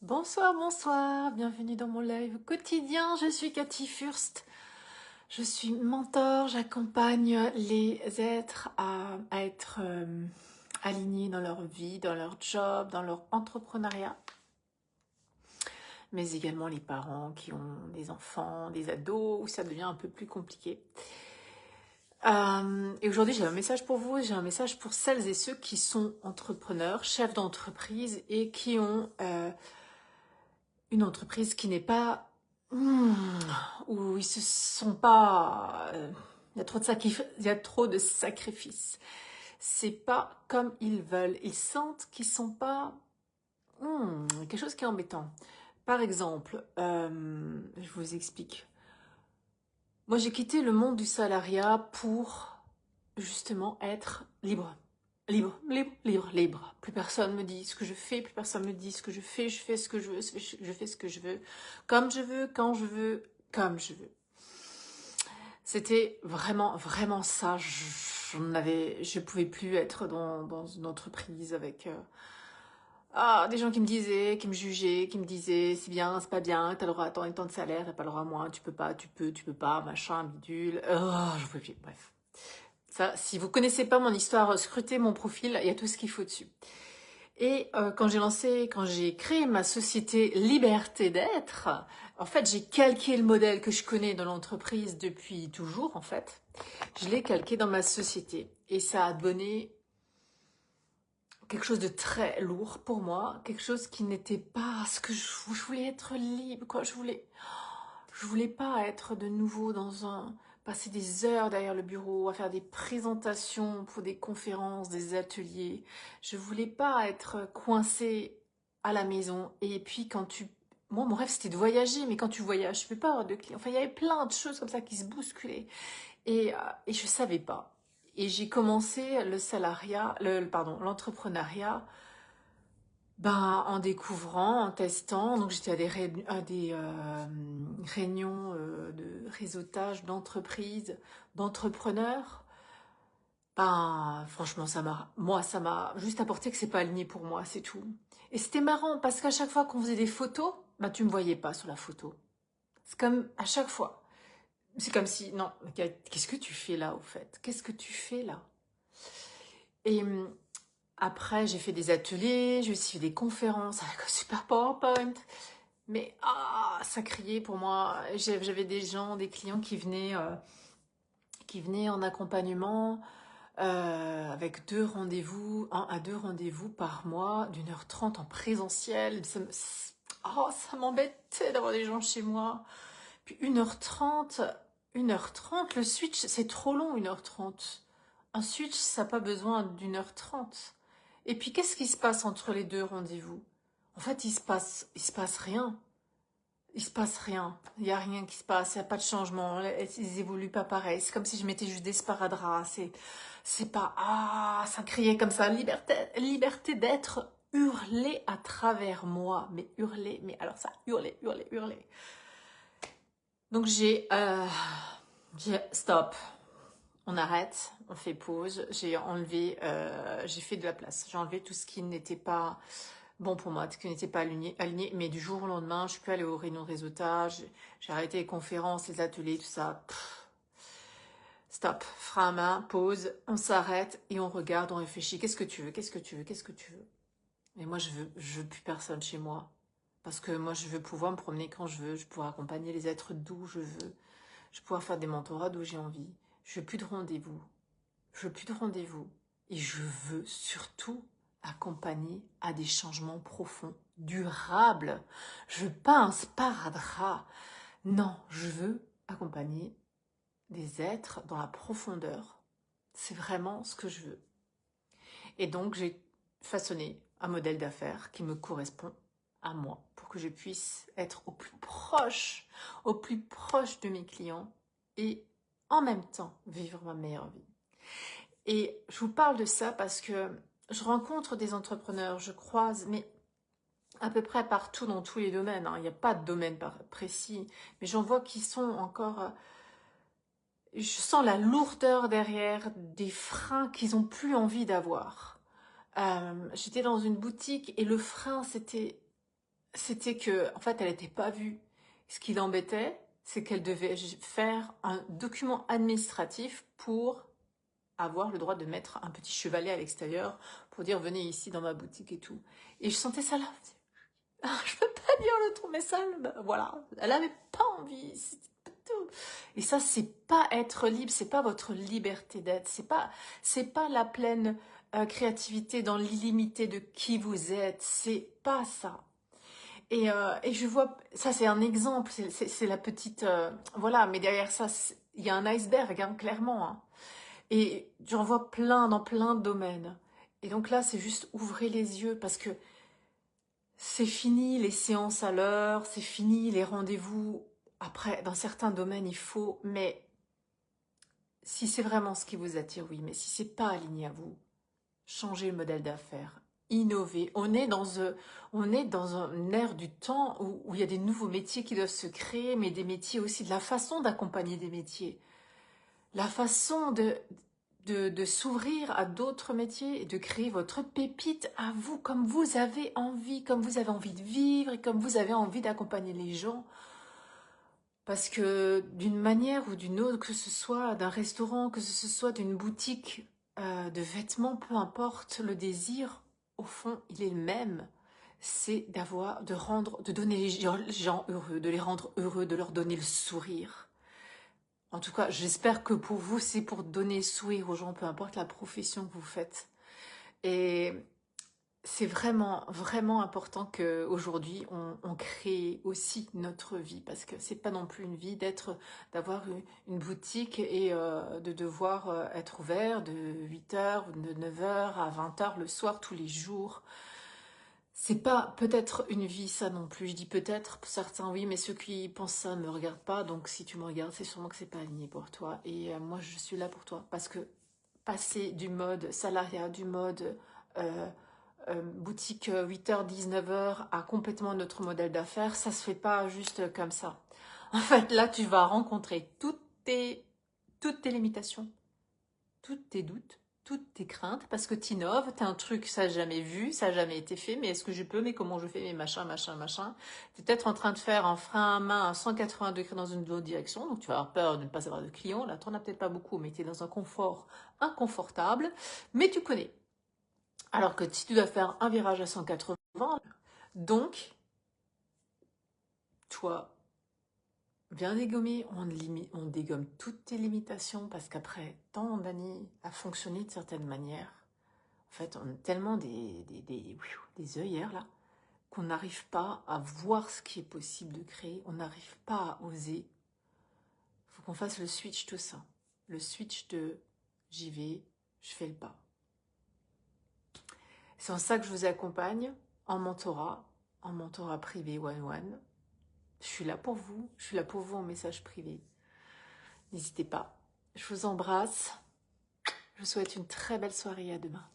Bonsoir, bonsoir, bienvenue dans mon live quotidien, je suis Cathy Furst, je suis mentor, j'accompagne les êtres à être alignés dans leur vie, dans leur job, dans leur entrepreneuriat, mais également les parents qui ont des enfants, des ados, où ça devient un peu plus compliqué. Et aujourd'hui j'ai un message pour vous, j'ai un message pour celles et ceux qui sont entrepreneurs, chefs d'entreprise et qui ont une entreprise qui n'est pas où ils se sont pas il y a trop de il y a trop de sacrifices. C'est pas comme ils veulent, ils sentent qu'ils sont pas quelque chose qui est embêtant. Par exemple, je vous explique. Moi, j'ai quitté le monde du salariat pour justement être libre. Libre, libre, libre, libre. Plus personne me dit ce que je fais, plus personne me dit ce que je fais ce que je veux, je fais ce que je veux, comme je veux, quand je veux, comme je veux. C'était vraiment, vraiment ça. Je pouvais plus être dans une entreprise avec des gens qui me disaient, qui me jugeaient, qui me disaient c'est bien, c'est pas bien, t'as le droit à tant et tant de salaire, t'as pas le droit à moins, tu peux pas, tu peux pas, machin, bidule. Je pouvais plus, bref. Ça, si vous connaissez pas mon histoire, scrutez mon profil, il y a tout ce qu'il faut dessus. Et quand j'ai créé ma société Liberté d'être, en fait, j'ai calqué le modèle que je connais dans l'entreprise depuis toujours, en fait. Je l'ai calqué dans ma société. Et ça a donné quelque chose de très lourd pour moi, quelque chose qui n'était pas ce que je voulais être libre, quoi. Je voulais pas être de nouveau passer des heures derrière le bureau, à faire des présentations pour des conférences, des ateliers. Je voulais pas être coincée à la maison. Et puis moi, mon rêve, c'était de voyager, mais quand tu voyages, tu peux pas avoir de clients. Enfin, il y avait plein de choses comme ça qui se bousculaient. Et je savais pas. Et j'ai commencé l'entrepreneuriat, en découvrant, en testant. Donc j'étais à des réunions de réseautage d'entreprises, d'entrepreneurs. Franchement, ça m'a juste apporté que c'est pas aligné pour moi, c'est tout. Et c'était marrant parce qu'à chaque fois qu'on faisait des photos, tu me voyais pas sur la photo. C'est comme à chaque fois. C'est comme si, non, qu'est-ce que tu fais là au fait? Qu'est-ce que tu fais là? Et après, j'ai fait des ateliers, j'ai aussi fait des conférences avec un super PowerPoint. Mais ça criait pour moi. J'avais des gens, des clients qui venaient en accompagnement avec un à deux rendez-vous par mois, d'1h30 en présentiel. Ça m'embêtait d'avoir des gens chez moi. Puis 1h30, 1h30, le switch, c'est trop long, 1h30. Un switch, ça n'a pas besoin d'1h30. Et puis, qu'est-ce qui se passe entre les deux rendez-vous? En fait, il se passe rien. Il se passe rien. Il n'y a rien qui se passe. Il n'y a pas de changement. Ils évoluent pas pareil. C'est comme si je mettais juste des sparadraps. C'est pas, ça criait comme ça. Liberté, liberté d'être hurlé à travers moi. Mais hurlé, mais alors ça, hurlé, hurlé, hurlé. Donc stop. On arrête, on fait pause. J'ai fait de la place. J'ai enlevé tout ce qui n'était pas bon pour moi, ce qui n'était pas aligné. Mais du jour au lendemain, je suis plus allée aux réunions de réseautage. J'ai arrêté les conférences, les ateliers, tout ça. Stop, frein à main, pause, on s'arrête et on regarde, on réfléchit. Qu'est-ce que tu veux? Qu'est-ce que tu veux? Qu'est-ce que tu veux? Et moi, je veux plus personne chez moi. Parce que moi, je veux pouvoir me promener quand je veux. Je veux pouvoir accompagner les êtres d'où je veux. Je veux pouvoir faire des mentorats d'où j'ai envie. Je veux plus de rendez-vous. Je veux plus de rendez-vous. Et je veux surtout accompagner à des changements profonds, durables. Je veux pas un sparadrap. Non, je veux accompagner des êtres dans la profondeur. C'est vraiment ce que je veux. Et donc, j'ai façonné un modèle d'affaires qui me correspond à moi pour que je puisse être au plus proche de mes clients et en même temps vivre ma meilleure vie. Et je vous parle de ça parce que je rencontre des entrepreneurs, je croise, mais à peu près partout dans tous les domaines. Il n'y a pas de domaine précis, mais j'en vois qui sont encore... Je sens la lourdeur derrière des freins qu'ils n'ont plus envie d'avoir. J'étais dans une boutique et le frein, c'était c'était que, en fait, elle n'était pas vue. Ce qui l'embêtait, c'est qu'elle devait faire un document administratif pour avoir le droit de mettre un petit chevalet à l'extérieur pour dire venez ici dans ma boutique et tout. Et je sentais ça là. Ah, je peux pas dire le trou, mais ça, ben, voilà, elle avait pas envie. Tout. Et ça, c'est pas être libre, c'est pas votre liberté d'être, c'est pas la pleine créativité dans l'illimité de qui vous êtes, c'est pas ça. Et je vois, ça c'est un exemple, c'est la petite, voilà, mais derrière ça, il y a un iceberg, hein, clairement. Hein. Et j'en vois plein dans plein de domaines. Et donc là, c'est juste ouvrez les yeux parce que c'est fini les séances à l'heure, c'est fini les rendez-vous. Après, dans certains domaines, il faut, mais si c'est vraiment ce qui vous attire, oui, mais si c'est pas aligné à vous, changez le modèle d'affaires, innovez. On est dans un ère du temps où il y a des nouveaux métiers qui doivent se créer, mais des métiers aussi, de la façon d'accompagner des métiers, la façon de s'ouvrir à d'autres métiers et de créer votre pépite à vous, comme vous avez envie, comme vous avez envie de vivre et comme vous avez envie d'accompagner les gens. Parce que d'une manière ou d'une autre, que ce soit d'un restaurant, que ce soit d'une boutique de vêtements, peu importe, le désir, au fond, il est le même. C'est de donner les gens heureux, de les rendre heureux, de leur donner le sourire. En tout cas, j'espère que pour vous, c'est pour donner le sourire aux gens, peu importe la profession que vous faites. Et c'est vraiment, vraiment important qu'aujourd'hui, on crée aussi notre vie, parce que c'est pas non plus une vie d'avoir une boutique et de devoir être ouvert de 8h ou de 9h à 20h le soir tous les jours. C'est pas peut-être une vie ça non plus, je dis peut-être, certains oui, mais ceux qui pensent ça ne me regardent pas, donc si tu me regardes, c'est sûrement que c'est pas aligné pour toi. Et moi je suis là pour toi, parce que passer du mode salariat, du mode boutique 8h, 19h à complètement notre modèle d'affaires, ça se fait pas juste comme ça. En fait, là, tu vas rencontrer toutes tes limitations, tous tes doutes, toutes tes craintes, parce que tu innoves, tu as un truc, ça n'a jamais vu, ça n'a jamais été fait, mais est-ce que je peux, mais comment je fais, mais machin, machin, machin. Tu es peut-être en train de faire un frein à main à 180 degrés dans une autre direction, donc tu vas avoir peur de ne pas avoir de clients, là, tu n'en as peut-être pas beaucoup, mais tu es dans un confort inconfortable, mais tu connais. Alors que si tu dois faire un virage à 180, donc, toi, bien dégommer, on dégomme toutes tes limitations parce qu'après tant d'années à fonctionner de certaines manières, en fait, on a tellement des œillères là qu'on n'arrive pas à voir ce qui est possible de créer, on n'arrive pas à oser. Il faut qu'on fasse le switch tout ça. Le switch de j'y vais, je fais le pas. C'est en ça que je vous accompagne en mentorat privé one-one. Je suis là pour vous, je suis là pour vous en message privé. N'hésitez pas. Je vous embrasse. Je vous souhaite une très belle soirée, à demain.